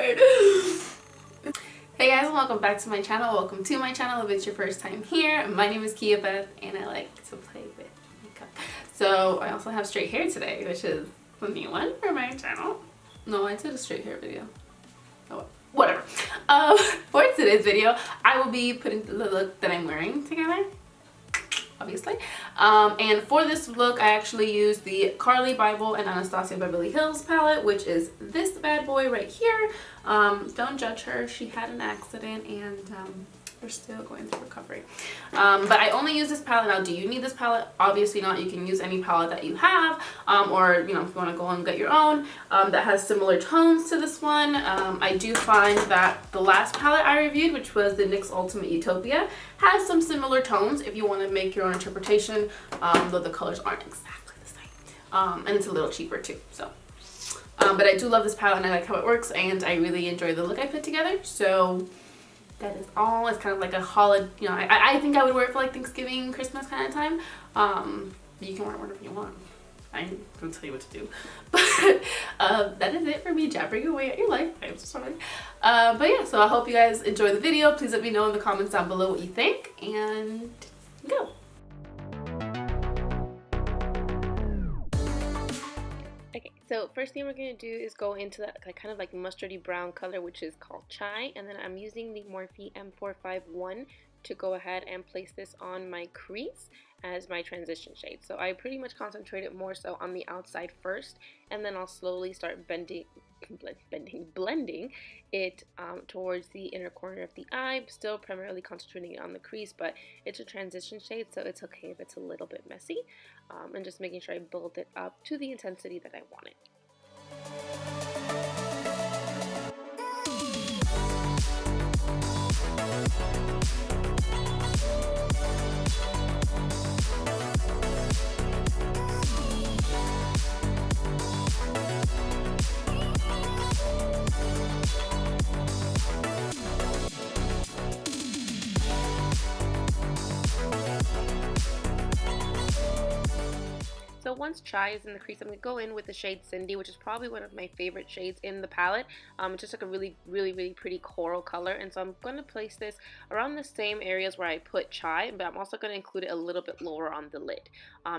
tired. Hey guys, and welcome back to my channel. Welcome to my channel if it's your first time here. My name is Kiabeth and I like to play with makeup. So I also have straight hair today, which is a new one for my channel. No, I did a straight hair video. Oh, whatever. For today's video, I will be putting the look that I'm wearing together, obviously. And for this look, I actually used the Carli, Bybel, and ANASTASIA Beverly Hills palette, which is this bad boy right here. Don't judge her. She had an accident and we're still going through recovery. But I only use this palette. Now, do you need this palette? Obviously not. You can use any palette that you have, or you know, if you want to go and get your own that has similar tones to this one. I do find that the last palette I reviewed, which was the NYX Ultimate Utopia, has some similar tones if you want to make your own interpretation, though the colors aren't exactly the same. And it's a little cheaper too. So, but I do love this palette and I like how it works, and I really enjoy the look I put together. So that is all. It's kind of like a holiday, you know, I think I would wear it for like Thanksgiving, Christmas kind of time. You can wear it whenever you want. I ain't gonna tell you what to do. But that is it for me jabbering away at your life. I'm so sorry. But yeah, so I hope you guys enjoy the video. Please let me know in the comments down below what you think, and go. Okay, so first thing we're going to do is go into that kind of like mustardy brown color, which is called Chai, and then I'm using the Morphe M451 to go ahead and place this on my crease as my transition shade. So I pretty much concentrate it more so on the outside first, and then I'll slowly start blending it towards the inner corner of the eye, still primarily concentrating it on the crease, but it's a transition shade, so it's okay if it's a little bit messy, and just making sure I build it up to the intensity that I want it. So once Chai is in the crease, I'm going to go in with the shade Cindy, which is probably one of my favorite shades in the palette. It's just like a really pretty coral color, and so I'm going to place this around the same areas where I put Chai, but I'm also going to include it a little bit lower on the lid,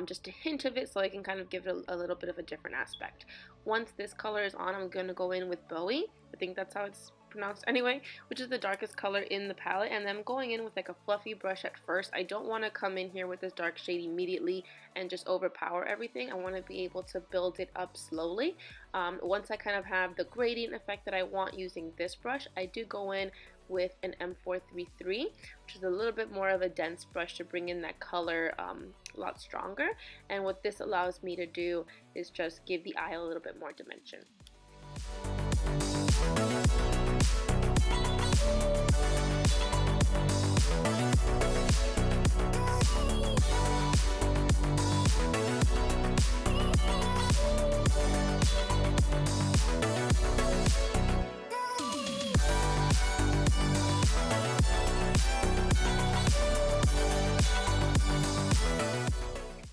just a hint of it so I can kind of give it a little bit of a different aspect. Once this color is on, I'm going to go in with Bowie. I think that's how it's pronounced anyway, which is the darkest color in the palette, and then I'm going in with like a fluffy brush at first. I don't want to come in here with this dark shade immediately and just overpower everything. I want to be able to build it up slowly. Once I kind of have the gradient effect that I want using this brush, I do go in with an M433, which is a little bit more of a dense brush to bring in that color a lot stronger, and what this allows me to do is just give the eye a little bit more dimension.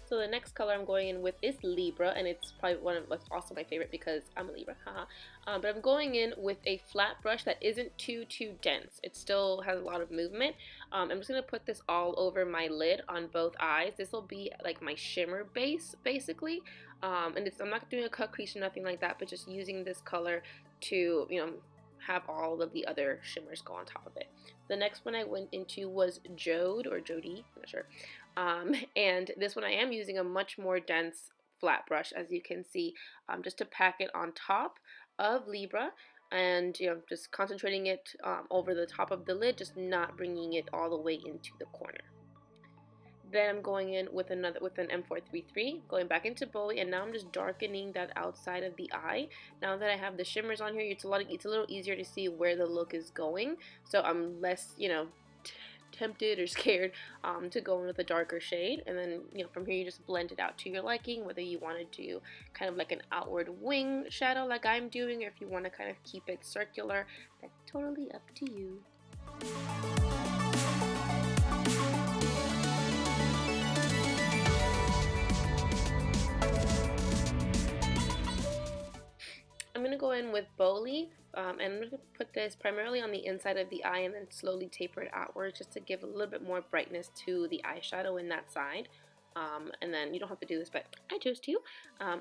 So the next color I'm going in with is Libra, and it's probably also my favorite because I'm a Libra, haha. But I'm going in with a flat brush that isn't too I'm it still has a lot of movement. I'm just going to put this all over my lid on both eyes. This will be like my shimmer base, basically. And I'm not doing a cut crease or nothing like that, but just using this color to, you know, have all of the other shimmers go on top of it. The next one I went into was Jode, or Jodie, I'm not sure. And this one I am using a much more dense flat brush, as you can see, just to pack it on top of Libra, and you know, just concentrating it over the top of the lid, just not bringing it all the way into the corner. Then I'm going in with an M433, going back into Bowie, and now I'm just darkening that outside of the eye. Now that I have the shimmers on here, it's a little easier to see where the look is going, so I'm less, you know, tempted or scared to go in with a darker shade. And then, you know, from here you just blend it out to your liking, whether you want to do kind of like an outward wing shadow like I'm doing, or if you want to kind of keep it circular, that's totally up to you. I'm going to go in with Bowley, and I'm going to put this primarily on the inside of the eye and then slowly taper it outwards just to give a little bit more brightness to the eyeshadow in that side. And then you don't have to do this, but I chose to.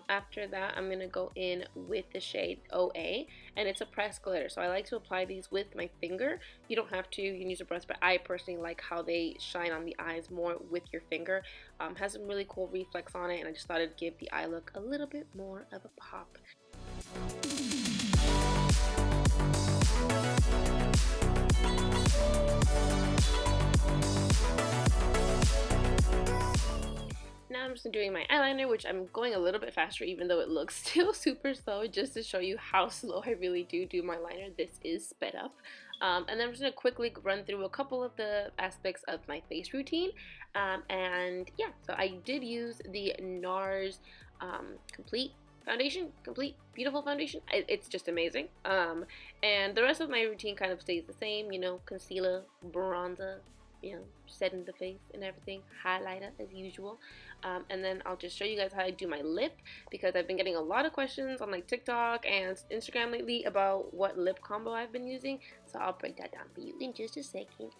After that, I'm going to go in with the shade OA, and it's a pressed glitter. So I like to apply these with my finger. You don't have to, you can use a brush, but I personally like how they shine on the eyes more with your finger. Has some really cool reflex on it, and I just thought it'd give the eye look a little bit more of a pop. Now I'm just doing my eyeliner, which I'm going a little bit faster even though it looks still super slow, just to show you how slow I really do my liner. This is sped up. And then I'm just going to quickly run through a couple of the aspects of my face routine. And yeah, so I did use the NARS Complete Beautiful Foundation. It's just amazing. And the rest of my routine kind of stays the same, you know, concealer, bronzer, you know, setting the face and everything, highlighter as usual. And then I'll just show you guys how I do my lip, because I've been getting a lot of questions on like TikTok and Instagram lately about what lip combo I've been using, so I'll break that down for you in just a second.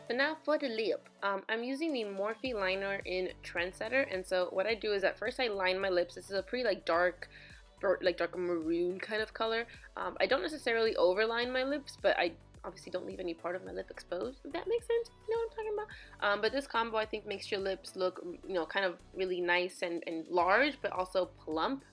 So now for the lip, I'm using the Morphe liner in Trendsetter, and so what I do is at first I line my lips. This is a pretty like dark, or like dark maroon kind of color. I don't necessarily overline my lips, but I obviously don't leave any part of my lip exposed, if that makes sense. You know what I'm talking about? But this combo I think makes your lips look, you know, kind of really nice and large, but also plump.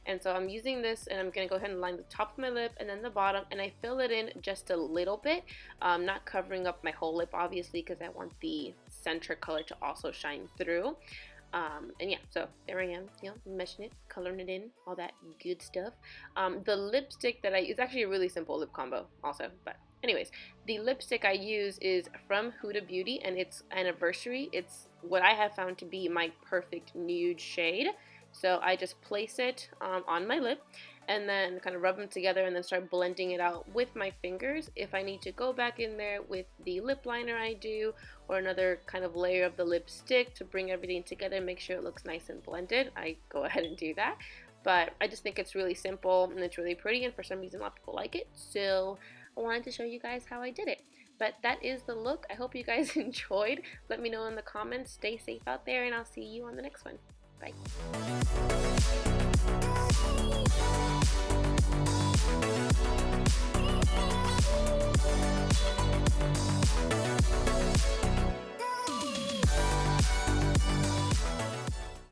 And so I'm using this, and I'm gonna go ahead and line the top of my lip and then the bottom, and I fill it in just a little bit, not covering up my whole lip obviously, because I want the center color to also shine through. And yeah, so there I am, you know, meshing it, coloring it in, all that good stuff. The lipstick that I use, it's actually a really simple lip combo also, but anyways, the lipstick I use is from Huda Beauty, and it's Anniversary. It's what I have found to be my perfect nude shade. So I just place it on my lip, and then kind of rub them together and then start blending it out with my fingers. If I need to go back in there with the lip liner, I do, or another kind of layer of the lipstick to bring everything together and make sure it looks nice and blended, I go ahead and do that. But I just think it's really simple and it's really pretty, and for some reason a lot of people like it, so I wanted to show you guys how I did it. But that is the look. I hope you guys enjoyed. Let me know in the comments. Stay safe out there, and I'll see you on the next one. Bye.